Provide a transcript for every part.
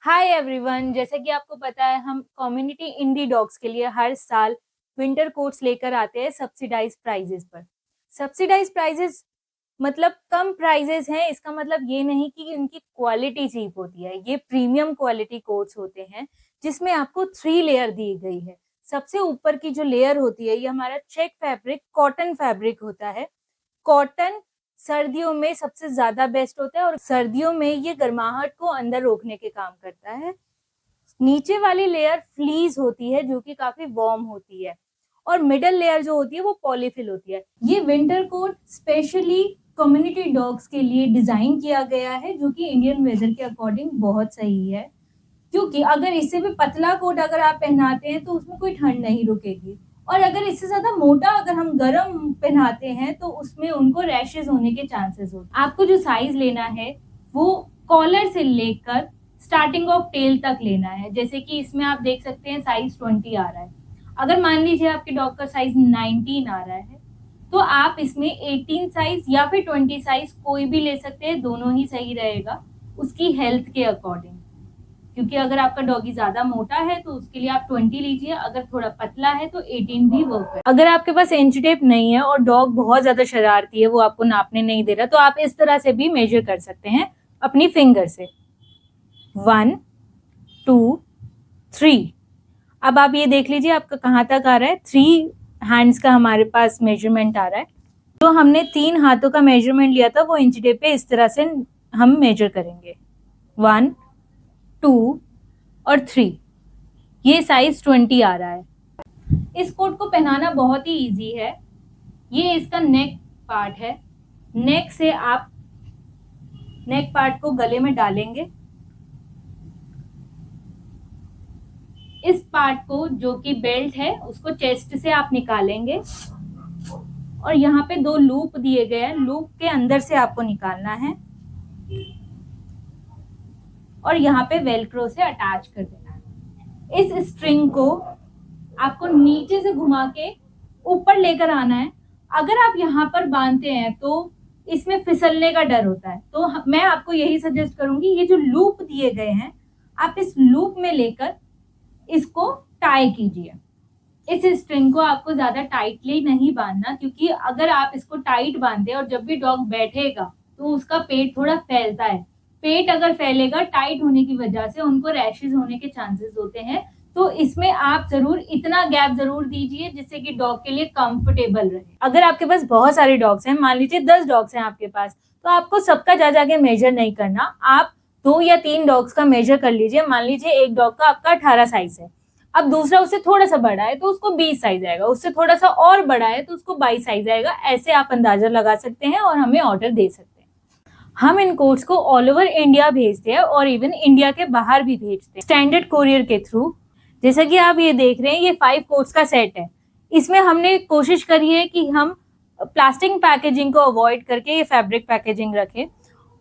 Hi everyone, जैसे कि आपको पता है हम कम्युनिटी इंडी डॉग्स के लिए हर साल विंटर कोट्स लेकर आते हैं सब्सिडाइज प्राइजेस पर। सब्सिडाइज प्राइजेस मतलब कम प्राइजेस हैं, इसका मतलब ये नहीं कि उनकी क्वालिटी चीप होती है। ये प्रीमियम क्वालिटी कोट्स होते हैं जिसमें आपको 3 लेयर दी गई है। सबसे ऊपर की जो लेयर होती है ये हमारा चेक फैब्रिक कॉटन फैब्रिक होता है। कॉटन सर्दियों में सबसे ज्यादा बेस्ट होता है और सर्दियों में ये गर्माहट को अंदर रोकने के काम करता है। नीचे वाली लेयर फ्लीज होती है जो कि काफी वार्म होती है और मिडल लेयर जो होती है वो पॉलीफिल होती है। ये winter coat specially community dogs के लिए डिजाइन किया गया है जो कि इंडियन वेदर के अकॉर्डिंग बहुत सही है, क्योंकि अगर इससे भी पतला कोट अगर आप पहनाते हैं तो उसमें कोई ठंड नहीं रुकेगी और अगर इससे ज्यादा मोटा अगर हम गर्म पहनाते हैं तो उसमें उनको रैशेज होने के चांसेस होते हैं। आपको जो साइज लेना है वो कॉलर से लेकर स्टार्टिंग ऑफ टेल तक लेना है। जैसे कि इसमें आप देख सकते हैं साइज 20 आ रहा है। अगर मान लीजिए आपके डॉग का साइज 19 आ रहा है तो आप इसमें 18 साइज या फिर 20 साइज कोई भी ले सकते हैं, दोनों ही सही रहेगा उसकी हेल्थ के अकॉर्डिंग। क्योंकि अगर आपका डॉगी ज्यादा मोटा है तो उसके लिए आप 20 लीजिए, अगर थोड़ा पतला है तो 18 भी वर्क है। अगर आपके पास इंच टेप नहीं है और डॉग बहुत ज्यादा शरारती है, वो आपको नापने नहीं दे रहा, तो आप इस तरह से भी मेजर कर सकते हैं अपनी फिंगर से। 1 2 3। अब आप ये देख लीजिए आपका कहाँ तक आ रहा है। 3 हैंड्स का हमारे पास मेजरमेंट आ रहा है। तो हमने 3 हाथों का मेजरमेंट लिया था वो इंच टेप पे इस तरह से हम मेजर करेंगे। 1 2 और 3। ये साइज 20 आ रहा है। इस कोट को पहनाना बहुत ही इजी है। ये इसका नेक पार्ट है। नेक से आप नेक पार्ट को गले में डालेंगे। इस पार्ट को जो कि बेल्ट है उसको चेस्ट से आप निकालेंगे और यहाँ पे 2 लूप दिए गए हैं, लूप के अंदर से आपको निकालना है और यहाँ पे वेलक्रो से अटैच कर देना है। इस स्ट्रिंग को आपको नीचे से घुमा के ऊपर लेकर आना है। अगर आप यहाँ पर बांधते हैं तो इसमें फिसलने का डर होता है, तो मैं आपको यही सजेस्ट करूंगी ये जो लूप दिए गए हैं आप इस लूप में लेकर इसको टाई कीजिए। इस स्ट्रिंग को आपको ज्यादा टाइटली नहीं बांधना, क्योंकि अगर आप इसको टाइट बांधे और जब भी डॉग बैठेगा तो उसका पेट थोड़ा फैलता है। पेट अगर फैलेगा टाइट होने की वजह से उनको रैशेज होने के चांसेस होते हैं। तो इसमें आप जरूर इतना गैप जरूर दीजिए जिससे कि डॉग के लिए कंफर्टेबल रहे। अगर आपके पास बहुत सारे डॉग्स हैं, मान लीजिए 10 डॉग्स हैं आपके पास, तो आपको सबका जा जाके मेजर नहीं करना। आप 2 या 3 डॉग्स का मेजर कर लीजिए। मान लीजिए एक डॉग का आपका 18 साइज है, अब दूसरा उससे थोड़ा सा बड़ा है तो उसको 20 साइज आएगा, उससे थोड़ा सा और बड़ा है तो उसको 22 साइज आएगा। ऐसे आप अंदाजा लगा सकते हैं और हमें ऑर्डर दे सकते हैं। हम इन कोट्स को ऑल ओवर इंडिया भेजते हैं और इवन इंडिया के बाहर भी भेजते हैं स्टैंडर्ड कोरियर के थ्रू। जैसा कि आप ये देख रहे हैं ये 5 कोट्स का सेट है। इसमें हमने कोशिश करी है कि हम प्लास्टिक पैकेजिंग को अवॉइड करके ये फैब्रिक पैकेजिंग रखें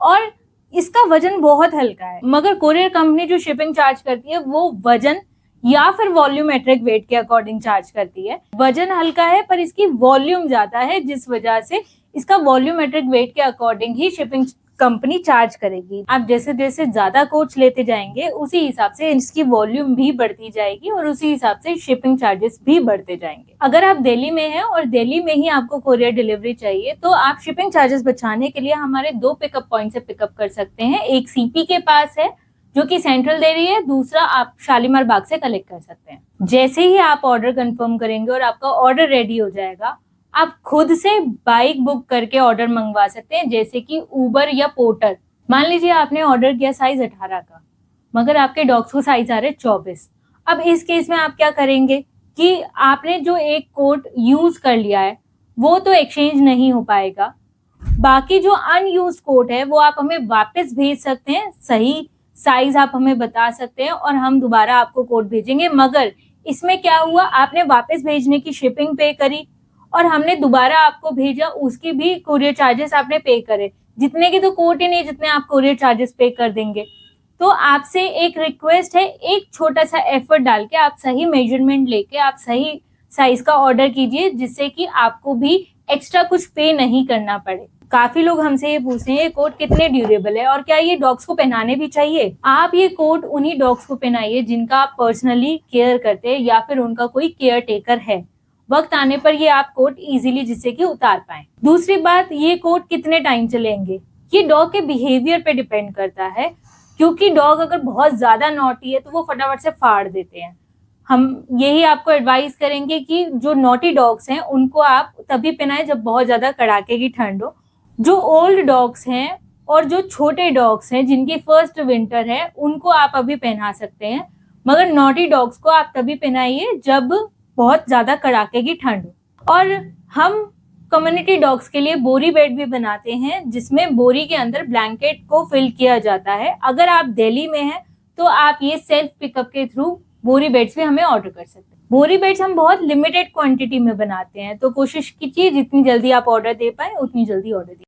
और इसका वजन बहुत हल्का है। मगर कोरियर कंपनी जो शिपिंग चार्ज करती है वो वजन या फिर वॉल्यूमेट्रिक वेट के अकॉर्डिंग चार्ज करती है। वजन हल्का है पर इसकी वॉल्यूम ज्यादा है, जिस वजह से इसका वॉल्यूमेट्रिक वेट के अकॉर्डिंग ही शिपिंग कंपनी चार्ज करेगी। आप जैसे जैसे ज्यादा कोट्स लेते जाएंगे उसी हिसाब से इसकी वॉल्यूम भी बढ़ती जाएगी और उसी हिसाब से शिपिंग चार्जेस भी बढ़ते जाएंगे। अगर आप दिल्ली में हैं और दिल्ली में ही आपको कोरियर डिलीवरी चाहिए तो आप शिपिंग चार्जेस बचाने के लिए हमारे 2 पिकअप पॉइंट से पिकअप कर सकते हैं। एक सीपी के पास है जो कि सेंट्रल दिल्ली है, दूसरा आप शालीमार बाग से कलेक्ट कर सकते हैं। जैसे ही आप ऑर्डर कंफर्म करेंगे और आपका ऑर्डर रेडी हो जाएगा, आप खुद से बाइक बुक करके ऑर्डर मंगवा सकते हैं, जैसे कि उबर या पोर्टर। मान लीजिए आपने ऑर्डर किया साइज 18 का, मगर आपके डॉग्स को साइज आ रहे 24। अब इस केस में आप क्या करेंगे कि आपने जो एक कोट यूज कर लिया है वो तो एक्सचेंज नहीं हो पाएगा, बाकी जो अनयूज्ड कोट है वो आप हमें वापस भेज सकते हैं। सही साइज आप हमें बता सकते हैं और हम दोबारा आपको कोट भेजेंगे। मगर इसमें क्या हुआ, आपने वापस भेजने की शिपिंग पे करी और हमने दोबारा आपको भेजा, उसकी भी कुरियर चार्जेस आपने पे करे। जितने की तो कोट ही नहीं जितने आप कुरियर चार्जेस पे कर देंगे। तो आपसे एक रिक्वेस्ट है, एक छोटा सा एफर्ट डाल के आप सही मेजरमेंट लेके आप सही साइज का ऑर्डर कीजिए, जिससे कि आपको भी एक्स्ट्रा कुछ पे नहीं करना पड़े। काफी लोग हमसे ये पूछते हैं ये कोट कितने ड्यूरेबल है और क्या ये डॉग्स को पहनाने भी चाहिए। आप ये कोट उन्हीं डॉग्स को पहनाइए जिनका आप पर्सनली केयर करते हैं या फिर उनका कोई केयर टेकर है। वक्त आने पर ये आप कोट इजीली जिससे कि उतार पाए। दूसरी बात, ये कोट कितने टाइम चलेंगे, ये डॉग के बिहेवियर पे डिपेंड करता है, क्योंकि डॉग अगर बहुत ज्यादा नॉटी है तो वो फटाफट से फाड़ देते हैं। हम यही आपको एडवाइस करेंगे कि जो नॉटी डॉग्स हैं उनको आप तभी पहनाएं जब बहुत ज्यादा कड़ाके की ठंड हो। जो ओल्ड डॉग्स हैं और जो छोटे डॉग्स हैं जिनकी फर्स्ट विंटर है उनको आप अभी पहना सकते हैं, मगर नॉटी डॉग्स को आप तभी पहनाइए जब बहुत ज्यादा कड़ाके की ठंड हो। और हम कम्युनिटी डॉग्स के लिए बोरी बेड भी बनाते हैं जिसमें बोरी के अंदर ब्लैंकेट को फिल किया जाता है। अगर आप दिल्ली में हैं तो आप ये सेल्फ पिकअप के थ्रू बोरी बेड्स भी हमें ऑर्डर कर सकते हैं। बोरी बेड्स हम बहुत लिमिटेड क्वांटिटी में बनाते हैं, तो कोशिश कीजिए जितनी जल्दी आप ऑर्डर दे पाए उतनी जल्दी ऑर्डर दीजिए।